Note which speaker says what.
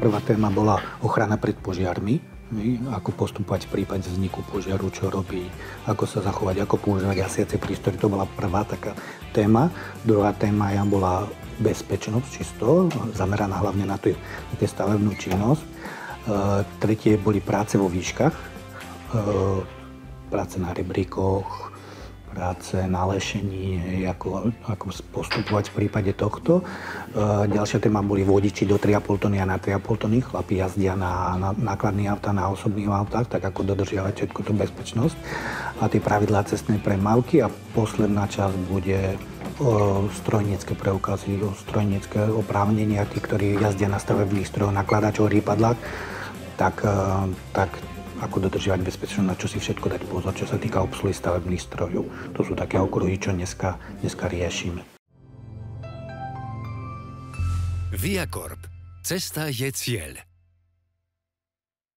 Speaker 1: Prvá téma bola ochrana pred požiarmi, ako postupovať v prípade vzniku požiaru, čo robí, ako sa zachovať, ako používať gasiace prístroje. To bola prvá taká téma. Druhá téma bola bezpečnosť čisto, zameraná hlavne na tú stavebnú činnosť. Tretie boli práce vo výškach, práce na rebríkoch, práce na lešení, ako postupovať v prípade tohto. Ďalšia téma boli vodiči do 3,5 tony a na 3,5 tony. Chlapi jazdia na nákladných autách, na osobných autách, tak ako dodržiavať všetko tú bezpečnosť a tie pravidlá cestnej premávky. A posledná časť bude strojnícke preukazy, strojnícke oprávnenia, tí, ktorí jazdia na stavebných strojoch, nakladačov, rýpadlách, tak ako dodržiavať bezpečnosť, na čo si všetko dať pozor, čo sa týka obsluhy stavebných strojov. To sú také okruhy, čo dneska riešime.
Speaker 2: Viacorp. Cesta je cieľ.